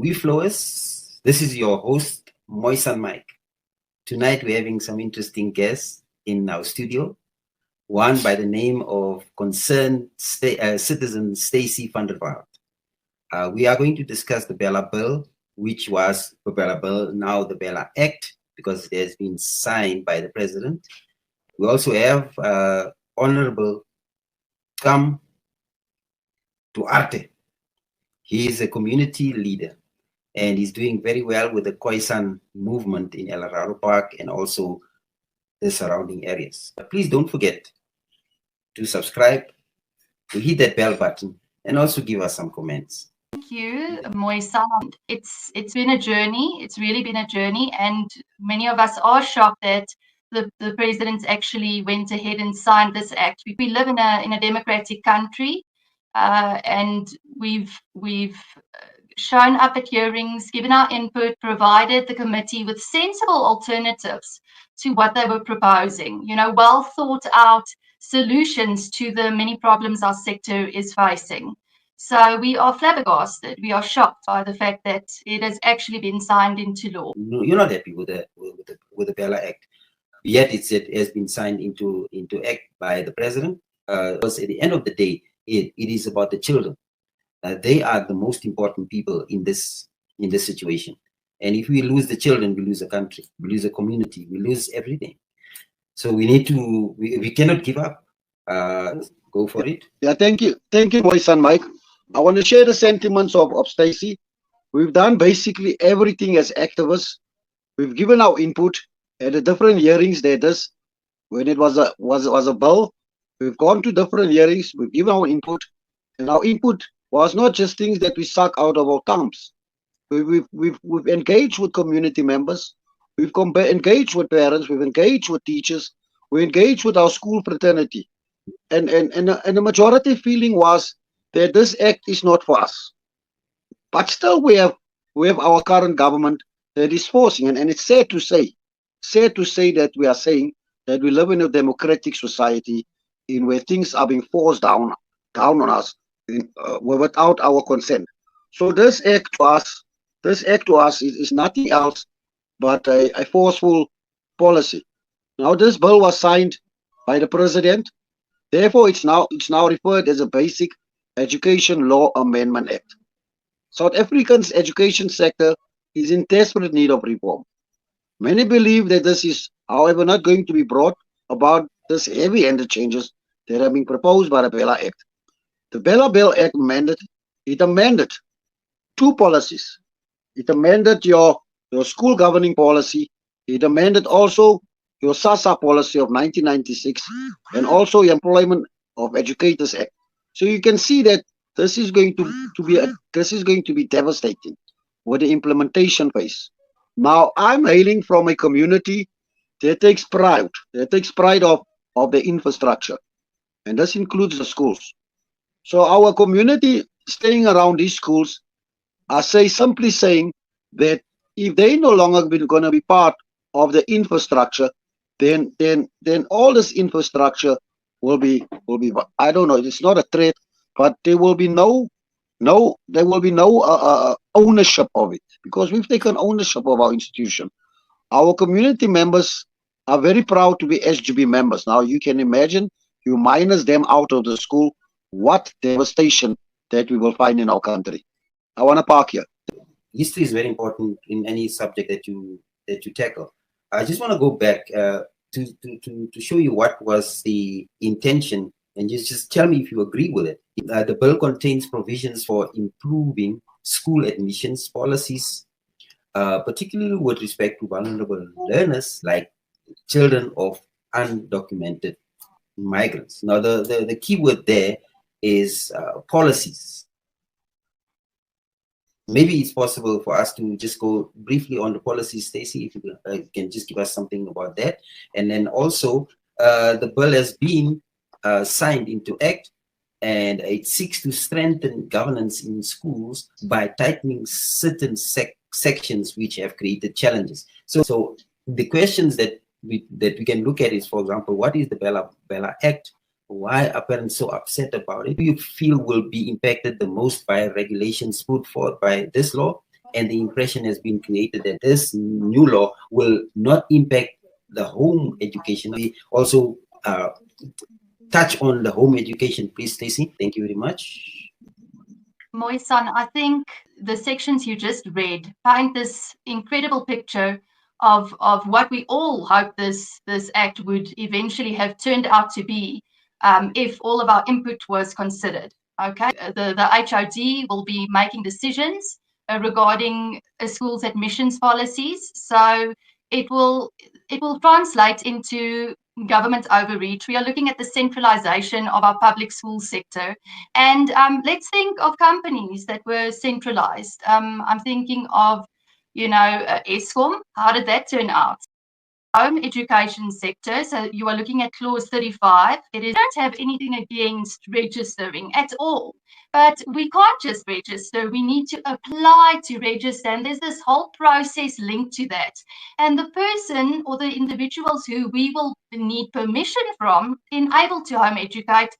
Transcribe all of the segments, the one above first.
We Flowers, this is your host, Moisan Mike. Tonight we're having some interesting guests in our studio. One by the name of concerned citizen Stacey van der Walt. We are going to discuss the BELA bill, which was the BELA bill, now the BELA Act, because it has been signed by the president. We also have Honorable Duarte. He is a community leader and he's doing very well with the Khoisan movement in El Araro Park and also the surrounding areas. But please don't forget to subscribe, to hit that bell button, and also give us some comments. Thank you, Moisan. It's been a journey. It's really been a journey, and many of us are shocked that the president actually went ahead and signed this act. We live in a democratic country, and we've shown up at hearings, given our input, provided the committee with sensible alternatives to what they were proposing. You know, well thought out solutions to the many problems our sector is facing. So we are flabbergasted. We are shocked by the fact that it has actually been signed into law. No, you're not happy with the BELA Act, yet it has been signed into act by the president. Because at the end of the day, it is about the children. They are the most important people in this situation. And if we lose the children, we lose a country, we lose a community, we lose everything. So we need to, we cannot give up. Go for it. Yeah, thank you, Moisan Mike. I want to share the sentiments of Stacey. We've done basically everything as activists. We've given our input at the different hearings. When it was a bill, we've gone to different hearings. We've given our input, and our input was not just things that we suck out of our thumbs. We've engaged with community members. We've engaged with parents. We've engaged with teachers. We engaged with our school fraternity, and the majority feeling was that this act is not for us. But still, we have our current government that is forcing, and it's sad to say that we are saying that we live in a democratic society in where things are being forced down on us without our consent. So this act to us is nothing else but a forceful policy. Now this bill was signed by the president, therefore it's now referred as a Basic Education Law Amendment Act. South Africa's education sector is in desperate need of reform. Many believe that this is, however, not going to be brought about this heavy-handed changes that are being proposed by the BELA Act. The BELA Bill Act amended two policies. It amended your school governing policy. It amended also your SASA policy of 1996 and also the Employment of Educators Act. So you can see that this is going to be devastating with the implementation phase. Now I'm hailing from a community that takes pride of the infrastructure, and this includes the schools. So our community staying around these schools are simply saying that if they no longer going to be part of the infrastructure, then all this infrastructure will be I don't know, it's not a threat, but there will be no ownership of it, because we've taken ownership of our institution. Our community members are very proud to be SGB members. Now you can imagine, you minus them out of the school, what devastation that we will find in our country. I want to park here. History is very important in any subject that you tackle. I just want to go back to show you what was the intention, and just tell me if you agree with it. The bill contains provisions for improving school admissions policies, particularly with respect to vulnerable learners like children of undocumented migrants. Now, the key word there is policies. Maybe it's possible for us to just go briefly on the policies, Stacey, if you can just give us something about that. And then also, the bill has been signed into act, and it seeks to strengthen governance in schools by tightening certain sections which have created challenges. So the questions that we can look at is, for example, what is the BELA Act? Why are parents so upset about it? Do you feel will be impacted the most by regulations put forth by this law? and the impression has been created that this new law will not impact the home education. We also touch on the home education, please, Stacey. Thank you very much. Moisan, I think the sections you just read paint this incredible picture of what we all hope this act would eventually have turned out to be if all of our input was considered. Okay, the HOD will be making decisions regarding a school's admissions policies, so it will translate into government overreach. We are looking at the centralization of our public school sector. And let's think of companies that were centralized. I'm thinking of, ESCOM. How did that turn out? Home education sector. So you are looking at clause 35. I don't have anything against registering at all. But we can't just register. We need to apply to register. And there's this whole process linked to that. And the person or the individuals who we will need permission from in able to home educate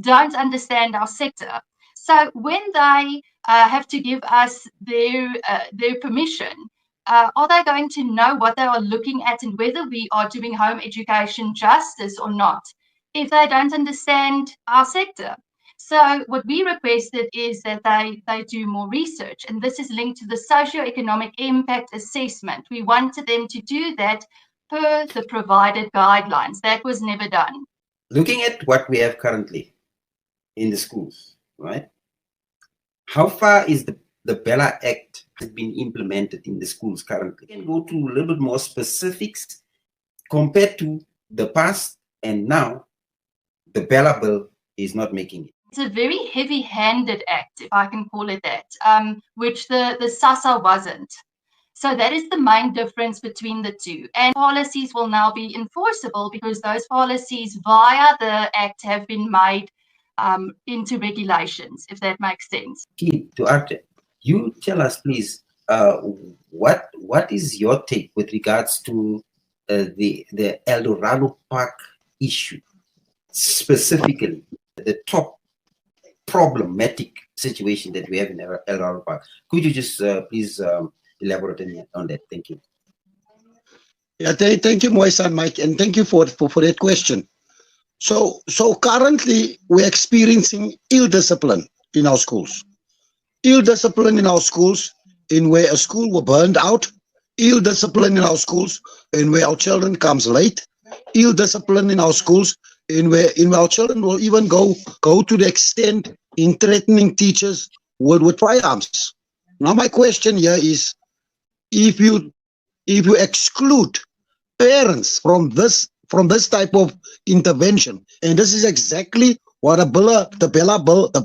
don't understand our sector. So when they have to give us their permission, are they going to know what they are looking at and whether we are doing home education justice or not if they don't understand our sector? So what we requested is that they do more research, and this is linked to the socioeconomic impact assessment. We wanted them to do that per the provided guidelines. That was never done. Looking at what we have currently in the schools, right? How far is the BELA Act has been implemented in the schools currently? We can go to a little bit more specifics compared to the past and now. The BELA bill is not making it. It's a very heavy-handed act, if I can call it that, which the SASSA wasn't. So that is the main difference between the two. And policies will now be enforceable because those policies via the act have been made into regulations, if that makes sense. Duarte, you tell us, please, what is your take with regards to the El Dorado Park issue, specifically the top problematic situation that we have in El Dorado Park? Could you just please elaborate on that? Thank you. Yeah, thank you, Moisan, Mike, and thank you for that question. So currently we're experiencing ill discipline in our schools. Ill discipline in our schools in where a school were burned out. Ill discipline in our schools in where our children comes late. Ill discipline in our schools in where our children will even go to the extent in threatening teachers with firearms. Now my question here is, if you exclude parents from this type of intervention, and this is exactly what the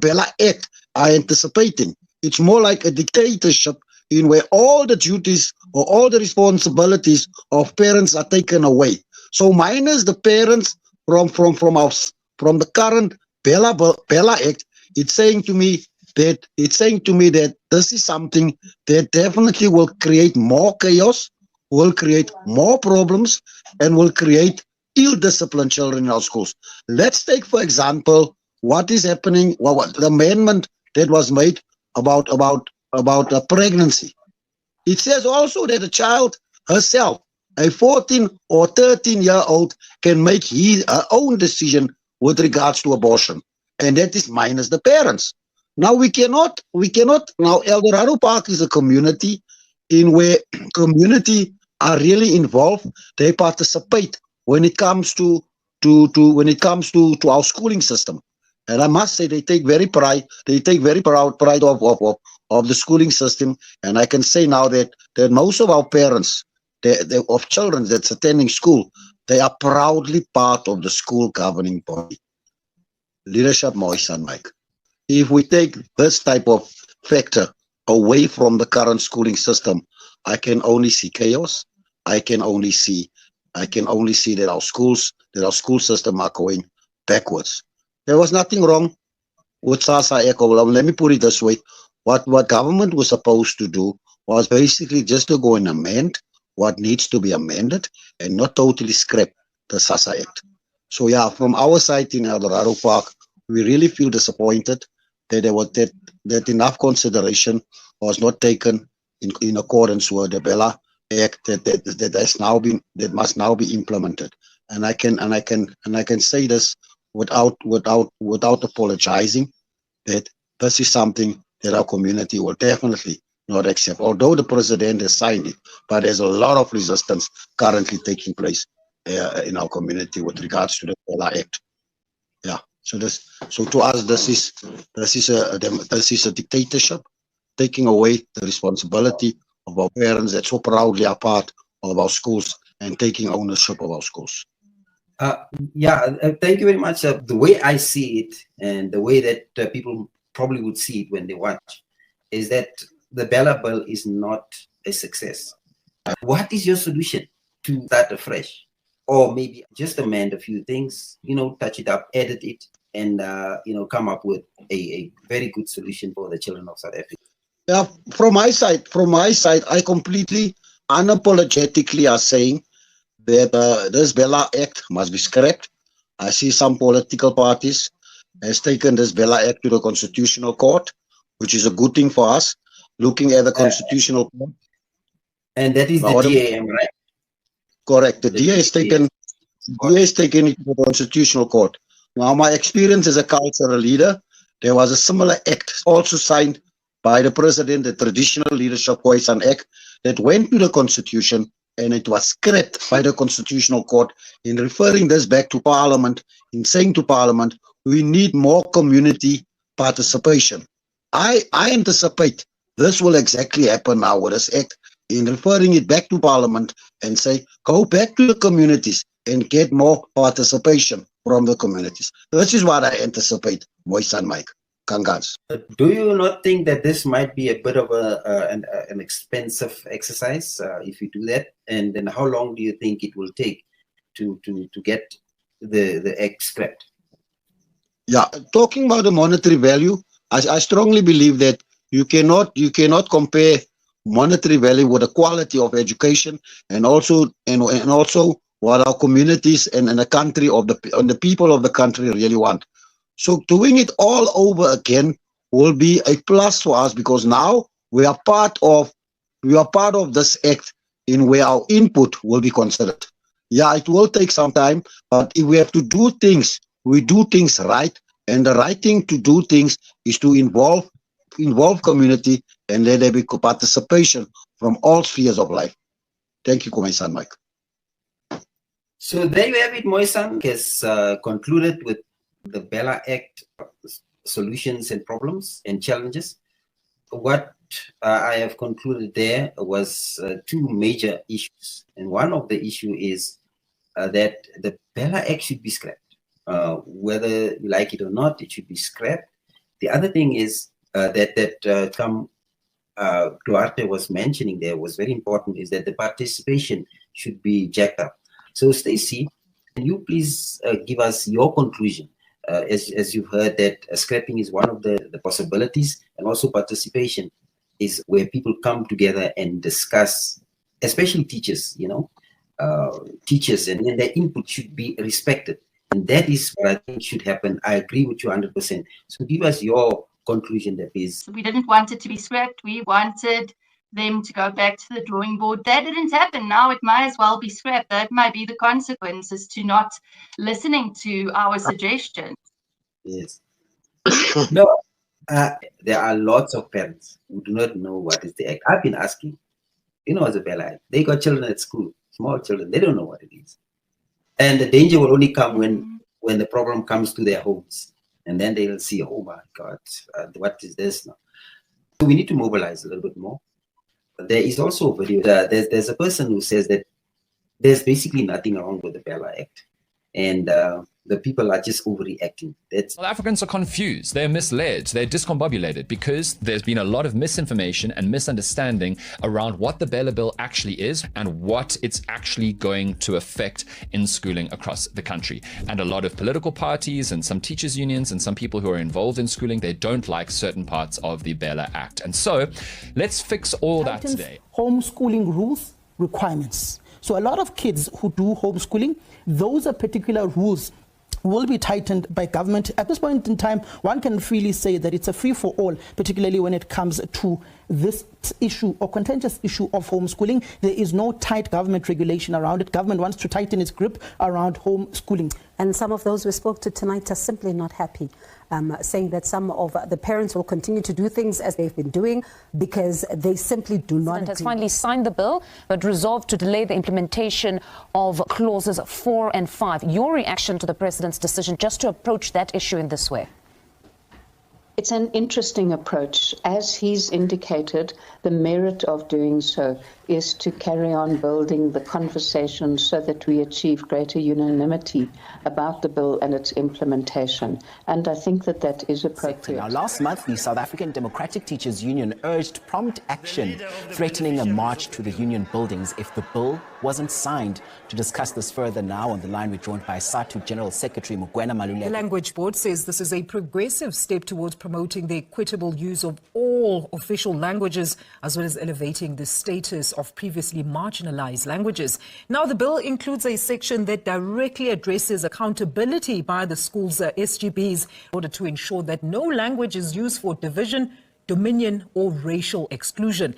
BELA Act are anticipating. It's more like a dictatorship in where all the duties or all the responsibilities of parents are taken away. So minus the parents from the current BELA Act, it's saying to me that this is something that definitely will create more chaos, will create more problems, and will create ill-disciplined children in our schools. Let's take, for example, what is happening. What the amendment that was made about a pregnancy. It says also that a child herself, a 14 or 13-year-old, can make her own decision with regards to abortion, and that is minus the parents. Now we cannot. Now El Dorado Park is a community in where community are really involved. They participate when it comes to our schooling system, and I must say they take very pride. They take very proud pride of the schooling system, and I can say now that most of our parents of children that's attending school, they are proudly part of the school governing body. Leadership, Moisan, Mike. If we take this type of factor away from the current schooling system, I can only see chaos. I can only see that our school system are going backwards. There was nothing wrong with SASSA Echo. Let me put it this way. What government was supposed to do was basically just to go and amend what needs to be amended and not totally scrap the SASSA Act. So yeah, from our side in El Dorado Park, we really feel disappointed that there was that enough consideration was not taken in accordance with the BELA Act that must now be implemented. And I can say this without apologizing, that this is something that our community will definitely not accept. Although the president has signed it, but there's a lot of resistance currently taking place in our community with regards to the BELA Act. Yeah. So to us, this is a dictatorship, taking away the responsibility of our parents that so proudly are part of our schools and taking ownership of our schools. Thank you very much. The way I see it, and the way that people probably would see it when they watch, is that the BELA bill is not a success. What is your solution to start afresh? Or maybe just amend a few things, touch it up, edit it, and come up with a very good solution for the children of South Africa. Yeah, from my side, I completely unapologetically are saying that this BELA Act must be scrapped. I see some political parties has taken this BELA Act to the Constitutional Court, which is a good thing for us, looking at the Constitutional Court. And that is the DAM, right? Correct. The DA has taken it to the Constitutional Court. Now, my experience as a cultural leader, there was a similar act also signed by the president, the Traditional Leadership Khoisan Act, that went to the Constitution, and it was scrapped by the Constitutional Court in referring this back to Parliament, in saying to Parliament, we need more community participation. I anticipate this will exactly happen now with this act, in referring it back to Parliament and say, go back to the communities and get more participation from the communities. This is what I anticipate, Moisan Mike. Kangans. Do you not think that this might be a bit of an expensive exercise if you do that? And then how long do you think it will take to get the act scrapped? Yeah, talking about the monetary value, I strongly believe that you cannot compare monetary value with the quality of education, and also what our communities and the country of the people of the country really want. So doing it all over again will be a plus for us, because now we are part of this act in where our input will be considered. Yeah, it will take some time, but if we have to do things, we do things right, and the right thing to do things is to involve community and let there be participation from all spheres of life. Thank you, Moisan Mike. So there you have it. Moisan has concluded with the BELA Act solutions and problems and challenges. What I have concluded there was two major issues. And one of the issue is that the BELA Act should be scrapped. Whether you like it or not, it should be scrapped. The other thing is that Duarte was mentioning there was very important, is that the participation should be jacked up. So Stacey, can you please give us your conclusion? As you've heard, that scrapping is one of the possibilities, and also participation is where people come together and discuss, especially teachers, teachers, and then their input should be respected. And that is what I think should happen. I agree with you 100%. So give us your conclusion there, please. We didn't want it to be scrapped. We wanted them to go back to the drawing board. That didn't happen. Now it might as well be scrapped. That might be the consequences to not listening to our suggestions. Yes. No, there are lots of parents who do not know what is the act. I've been asking, as a BELA Act, they got children at school, small children, they don't know what it is. And the danger will only come when the problem comes to their homes. And then they'll see, oh my God, what is this now? So we need to mobilize a little bit more. There is also a video. There's a person who says that there's basically nothing wrong with the BELA Act, and the people are just overreacting. Well, Africans are confused, they're misled, they're discombobulated, because there's been a lot of misinformation and misunderstanding around what the BELA bill actually is and what it's actually going to affect in schooling across the country. And a lot of political parties and some teachers unions and some people who are involved in schooling, they don't like certain parts of the BELA Act. And so let's fix all that today. Homeschooling rules, requirements. So a lot of kids who do homeschooling, those are particular rules will be tightened by government. At this point in time, one can freely say that it's a free-for-all, particularly when it comes to this issue or contentious issue of homeschooling. There is no tight government regulation around it. Government wants to tighten its grip around homeschooling. And some of those we spoke to tonight are simply not happy, saying that some of the parents will continue to do things as they've been doing because they simply do not agree. The President has finally signed the bill, but resolved to delay the implementation of clauses 4 and 5. Your reaction to the President's decision just to approach that issue in this way? It's an interesting approach. As he's indicated, the merit of doing so is to carry on building the conversation so that we achieve greater unanimity about the bill and its implementation. And I think that that is appropriate. Now, last month, the South African Democratic Teachers Union urged prompt action, threatening a march to the union buildings if the bill wasn't signed. To discuss this further now, on the line we're joined by SATU General Secretary Mogoena Maluleke. The Language Board says this is a progressive step towards promoting the equitable use of all official languages, as well as elevating the status of previously marginalized languages. Now, the bill includes a section that directly addresses accountability by the school's SGBs in order to ensure that no language is used for division, dominion or racial exclusion.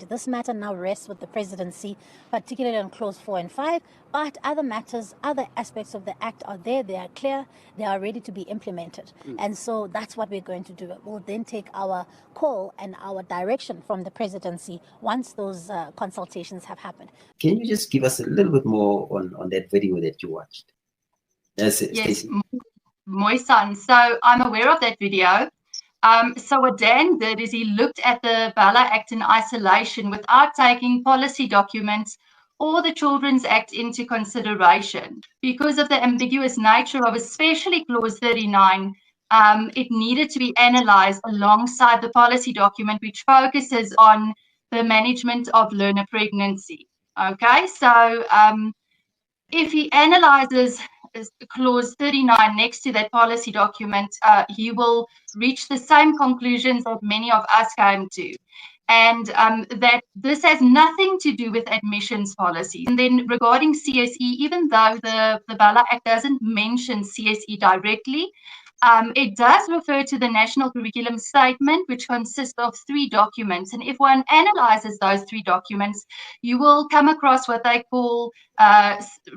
This matter now rests with the presidency, particularly on clause 4 and 5, but other matters, other aspects of the act are there, they are clear, they are ready to be implemented. And so that's what we're going to do. We'll then take our call and our direction from the presidency once those consultations have happened. Can you just give us a little bit more on that video that you watched? Yes, Stacey. Moisan. So I'm aware of that video. So what Dan did is he looked at the BELA Act in isolation without taking policy documents or the Children's Act into consideration. Because of the ambiguous nature of especially Clause 39, it needed to be analysed alongside the policy document, which focuses on the management of learner pregnancy. Okay, so if he analyses Clause 39 next to that policy document, he will reach the same conclusions that many of us came to, and that this has nothing to do with admissions policies. And then regarding CSE, even though the BELA Act doesn't mention CSE directly, it does refer to the National Curriculum Statement, which consists of 3 documents. And if one analyzes those 3 documents, you will come across what they call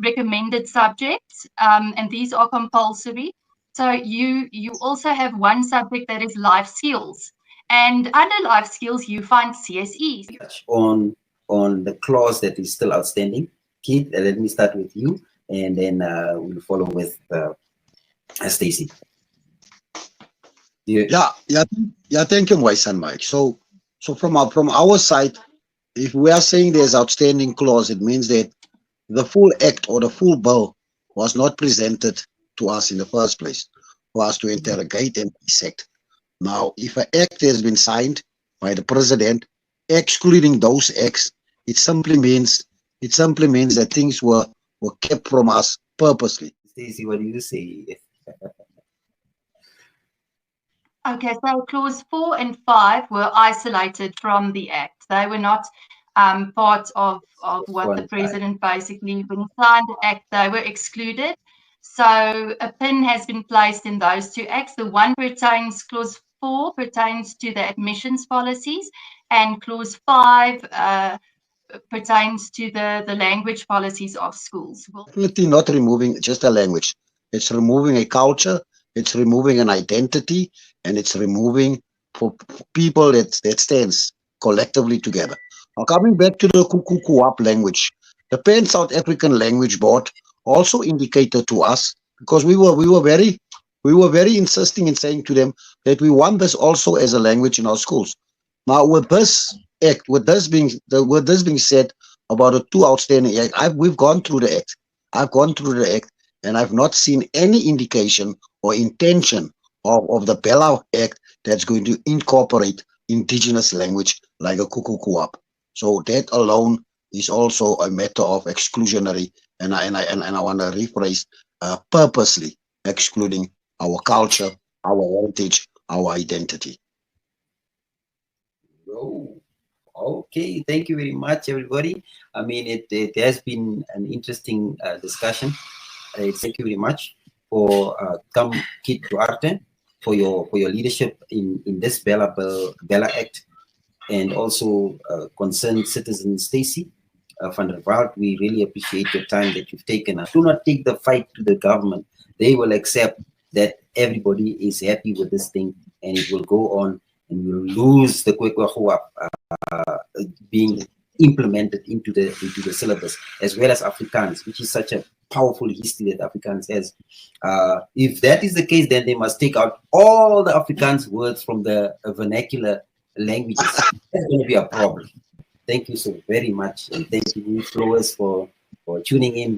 recommended subjects, and these are compulsory. So you also have one subject that is life skills. And under life skills, you find CSE. On the clause that is still outstanding. Keith, let me start with you, and then we'll follow with Stacey. Yeah. Thank you, Moisan Mike. So from our side, if we are saying there's outstanding clause, it means that the full act or the full bill was not presented to us in the first place for us to interrogate and dissect. Now, if an act has been signed by the president, excluding those acts, it simply means that things were kept from us purposely. Stacey, what do you say? Okay, so Clause 4 and 5 were isolated from the Act. They were not part of what the President basically, when he signed the Act, they were excluded. So a pin has been placed in those 2 acts. The one pertains, Clause 4 pertains to the admissions policies, and Clause 5 pertains to the language policies of schools. Definitely not removing just a language. It's removing a culture, it's removing an identity, and it's removing for people that stands collectively together. Now, coming back to the Kukukuap language, the Pan South African Language Board also indicated to us, because we were very insisting in saying to them that we want this also as a language in our schools. Now, with this act, with this being said about the 2 outstanding acts, we've gone through the act. I've gone through the act, and I've not seen any indication or intention of the BELA Act that's going to incorporate indigenous language like a Kukukuap. So that alone is also a matter of exclusionary, and I want to rephrase, purposely excluding our culture, our heritage, our identity. Oh, okay, thank you very much, everybody. I mean, it has been an interesting discussion. Thank you very much for Kid Duarte for your leadership in this BELA Act, and also concerned citizen Stacey van der Walt. We really appreciate your time that you've taken. Do not take the fight to the government. They will accept that everybody is happy with this thing, and it will go on, and we'll lose the Kwekwahuap being implemented into the syllabus, as well as Afrikaans, which is such a powerful history that Afrikaans has. If that is the case, then they must take out all the Afrikaans words from the vernacular languages. That's going to be a problem. Thank you so very much, and thank you, Flowers, for tuning in.